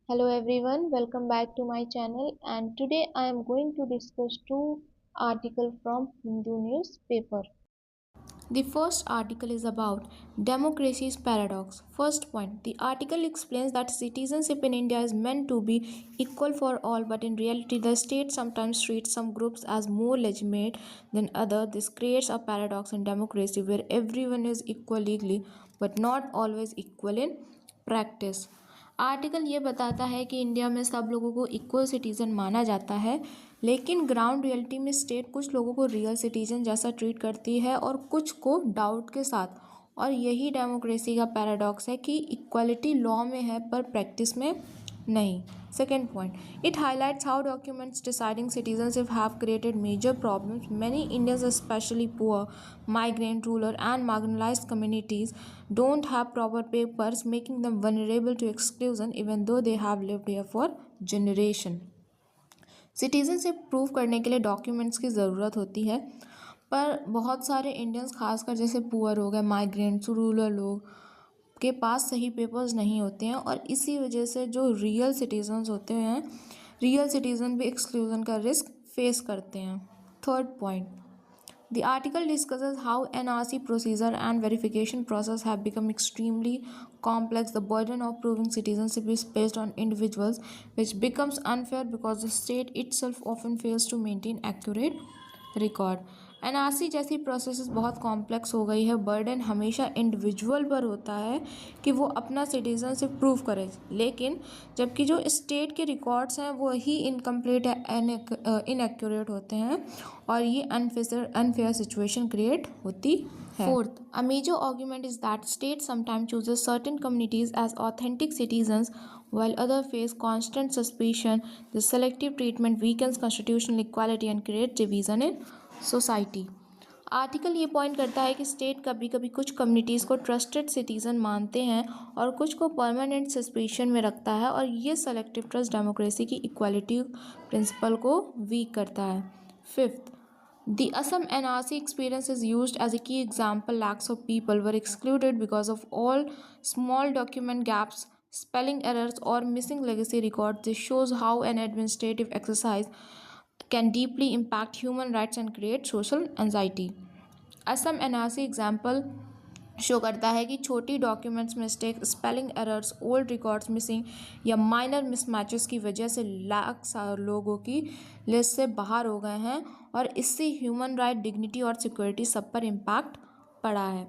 Hello everyone, welcome back to my channel and today I am going to discuss two articles from Hindu newspaper. The first article is about democracy's paradox. First point, the article explains that citizenship in India is meant to be equal for all, but in reality the state sometimes treats some groups as more legitimate than others. This creates a paradox in democracy where everyone is equal legally but not always equal in practice. Article ये बताता है कि India में सब लोगों को equal citizen माना जाता है, लेकिन ग्राउंड रियलिटी में स्टेट कुछ लोगों को रियल सिटीजन जैसा ट्रीट करती है और कुछ को डाउट के साथ। और यही डेमोक्रेसी का पैराडॉक्स है कि इक्वालिटी लॉ में है पर प्रैक्टिस में नहीं। Second point, it highlights how documents deciding citizenship have created major problems. Many Indians specially poor, migrant, rural and marginalized communities don't have proper papers, making them vulnerable to exclusion even though they have lived here for generation. Citizenship prove करने के लिए documents की ज़रूरत होती है, पर बहुत सारे इंडियंस खासकर जैसे पुअर हो गए, माइग्रेंट्स, रूरल लोग के पास सही पेपर्स नहीं होते हैं और इसी वजह से जो रियल सिटीजन्स होते हैं, रियल सिटीजन भी एक्सक्लूजन का रिस्क फेस करते हैं. Third point, the article discusses how NRC procedure and verification process have become extremely complex. The burden of proving citizenship is placed on individuals, which becomes unfair because the state itself often fails to maintain accurate record. NRC जैसी process बहुत complex हो गई है. Burden हमेशा individual पर होता है कि वो अपना सिटीजनशिप प्रूव करे, लेकिन जबकि जो स्टेट के रिकॉर्ड्स हैं वो ही इनकम्प्लीट इनएक्यूरेट होते हैं और ये अनफेयर सिचुएशन क्रिएट होती है. Fourth, a major argument is that state sometimes chooses certain communities as authentic citizens while others face constant suspicion. This selective treatment weakens constitutional equality and creates division in society. Article ये point करता है कि state कभी कभी कुछ communities को trusted citizen मानते हैं और कुछ को परमानेंट सस्पेंशन में रखता है और ये सेलेक्टिव ट्रस्ट डेमोक्रेसी की इक्वालिटी प्रिंसिपल को वीक करता है. Fifth, the Assam NRC experience is used as a key example. Lakhs of people were excluded because of all small document gaps, spelling errors, or missing legacy records. This shows how an administrative exercise can deeply impact human rights and create social anxiety. Assam NRC example show करता है कि छोटी documents mistake, spelling errors, old records missing या minor मिसमैचेस की वजह से लाख लोगों की लिस्ट से बाहर हो गए हैं और इससे ह्यूमन राइट, डिग्निटी और सिक्योरिटी सब पर इम्पैक्ट पड़ा है.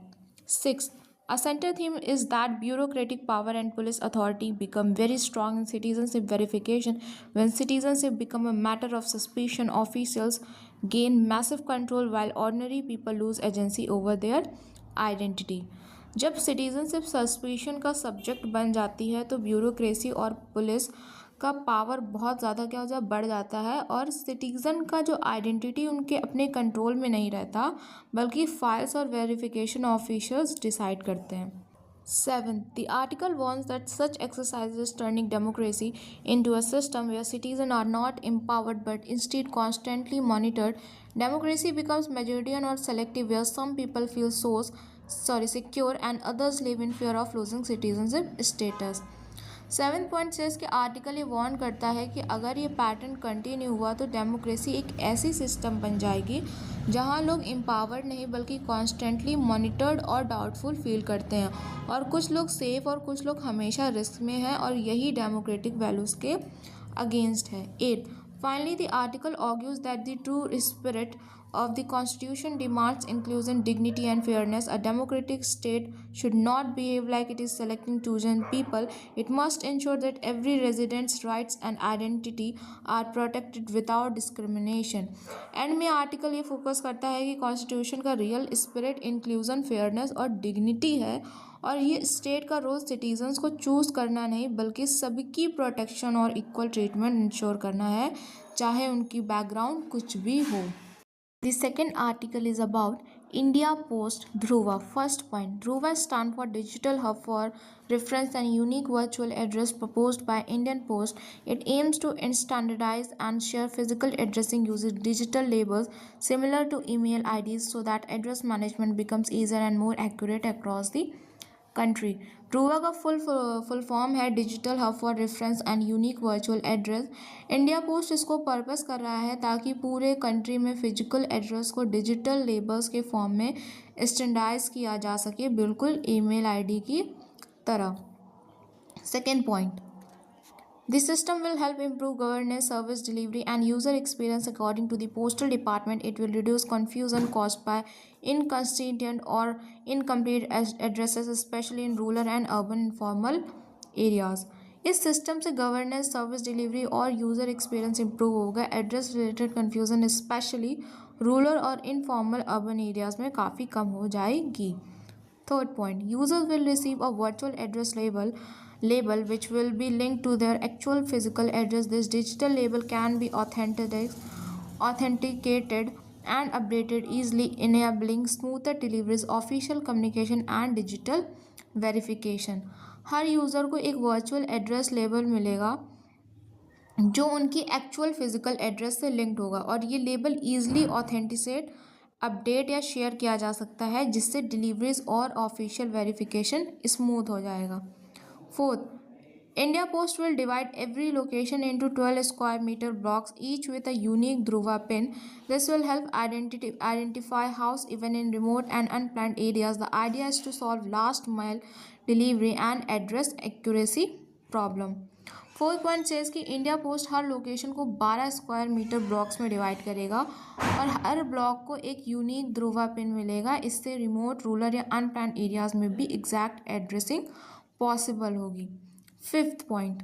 Six, a central theme is that bureaucratic power and police authority become very strong in citizenship verification. When citizenship become a matter of suspicion, officials gain massive control while ordinary people lose agency over their identity. जब citizenship suspicion का subject बन जाती है तो bureaucracy और police का power बहुत ज़्यादा क्या हो जाए बढ़ जाता है और सिटीज़न का जो आइडेंटिटी उनके अपने कंट्रोल में नहीं रहता, बल्कि फाइल्स और वेरिफिकेशन ऑफिसर्स डिसाइड करते हैं. Seventh, the article warns that such exercises turning democracy into a system where citizens are not empowered but instead constantly monitored. Democracy becomes majoritarian or selective, where some people feel secure and others live in fear of losing citizenship status. 7.6 के article ये warn करता है कि अगर ये pattern continue हुआ तो democracy एक ऐसी सिस्टम बन जाएगी जहां लोग एम्पावर्ड नहीं बल्कि कॉन्स्टेंटली मॉनिटर्ड और डाउटफुल फील करते हैं और कुछ लोग सेफ और कुछ लोग हमेशा रिस्क में हैं और यही डेमोक्रेटिक वैल्यूज़ के अगेंस्ट है. 8. Finally, the article argues that the true spirit of the Constitution demands inclusion, dignity, and fairness. A democratic state should not behave like it is selecting chosen people. It must ensure that every resident's rights and identity are protected without discrimination. And में article ये focus करता है कि constitution का real spirit inclusion, fairness और dignity है और ये स्टेट का रोल सिटीजन्स को चूज़ करना नहीं बल्कि सबकी प्रोटेक्शन और इक्वल ट्रीटमेंट इंश्योर करना है, चाहे उनकी बैकग्राउंड कुछ भी हो. The second article is about India Post Dhruva. First point, Dhruva stands for Digital Hub for Reference and unique virtual address proposed by Indian Post. It aims to standardize and share physical addressing using digital labels similar to email IDs so that address management becomes easier and more accurate across the country. Dhruva का full form है digital hub for reference and unique virtual address. India post इसको purpose कर रहा है ताकि पूरे country में physical address को डिजिटल लेबल्स के फॉर्म में स्टैंडर्डाइज किया जा सके, बिल्कुल ईमेल आईडी की तरह। Second point, the system will help improve governance, service delivery, and user experience. According to the Postal Department, it will reduce confusion caused by inconsistent or incomplete addresses, especially in rural and urban informal areas. इस system से governance, service delivery और user experience improve होगा। Address related confusion specially rural और informal urban areas में काफ़ी कम हो जाएगी। Third point, users will receive a virtual address label which will be linked to their actual physical address. This digital label can be authenticated and updated easily, enabling smoother deliveries, official communication and digital verification. Her user को एक virtual address label मिलेगा जो उनकी actual physical address से linked होगा और ये label easily authenticate, update या शेयर किया जा सकता है, जिससे डिलीवरीज और ऑफिशियल वेरिफिकेशन स्मूथ हो जाएगा। Fourth, India Post will divide every location into 12 square metre blocks each with a unique Dhruva PIN. This will help identify house even in remote and unplanned areas. The idea is to solve last mile delivery and address accuracy problem. Fourth point says कि India post हर location को 12 square metre blocks में divide करेगा और हर block को एक unique Dhruva pin मिलेगा। इससे remote, rural या अनप्लान एरियाज में भी एग्जैक्ट एड्रेसिंग पॉसिबल होगी। Fifth point,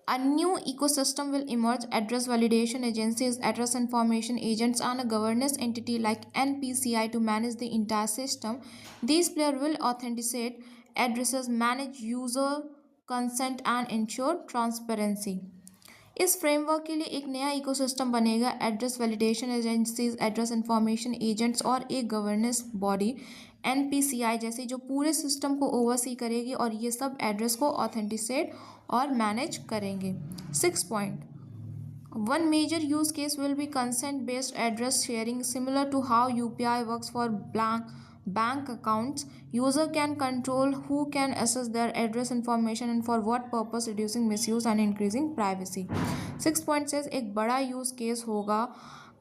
a new ecosystem will emerge. Address validation agencies, address information agents, and a governance entity like NPCI to manage the entire system. These players will authenticate addresses, manage user consent, and ensure transparency. इस framework के लिए एक नया ecosystem बनेगा। Address validation agencies, address information agents और एक governance body NPCI जैसी जो पूरे सिस्टम को ओवरसी करेगी और ये सब एड्रेस को ऑथेंटिकेट और मैनेज करेंगे। Six point, one major use case will be consent based address sharing similar to how UPI works for bank accounts. User can control who can access their address information and for what purpose, reducing misuse and increasing privacy. 6 point says एक बड़ा use case होगा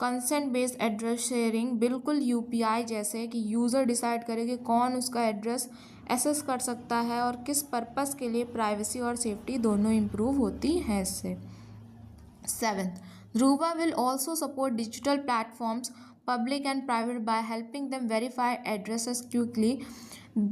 consent based address sharing, बिल्कुल UPI जैसे कि user decide करे कि कौन उसका एड्रेस एक्सेस कर सकता है और किस पर्पस के लिए। प्राइवेसी और सेफ्टी दोनों इम्प्रूव होती हैं इससे। 7th, Dhruva will also support digital platforms, public and private, by helping them verify addresses quickly.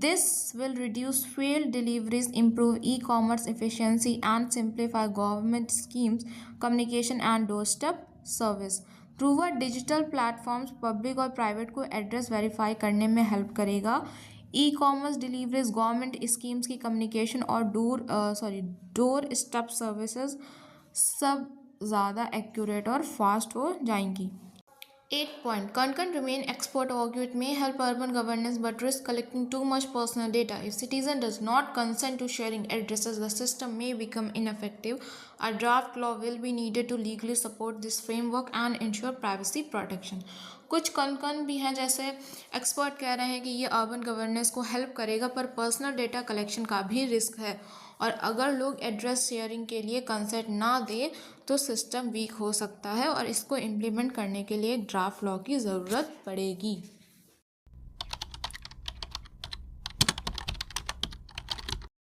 This will reduce failed deliveries, improve e-commerce efficiency, and simplify government schemes, communication, and doorstep service. Dhruva digital platforms public और private को address verify करने में help करेगा। E-commerce deliveries, government schemes की communication और door step services सब ज़्यादा accurate और फास्ट हो जाएंगी। 8 point, concurrent remain export overview. It may help urban governance but risk collecting too much personal data. If citizen does not consent to sharing addresses, the system may become ineffective. A draft law will be needed to legally support this framework and ensure privacy protection. कुछ कंकर्न भी हैं, जैसे expert कह रहे हैं कि ये urban governance को हेल्प करेगा पर पर्सनल डेटा कलेक्शन का भी रिस्क है और अगर लोग एड्रेस शेयरिंग के लिए कंसेंट ना दें तो सिस्टम वीक हो सकता है और इसको इम्प्लीमेंट करने के लिए ड्राफ्ट लॉ की ज़रूरत पड़ेगी।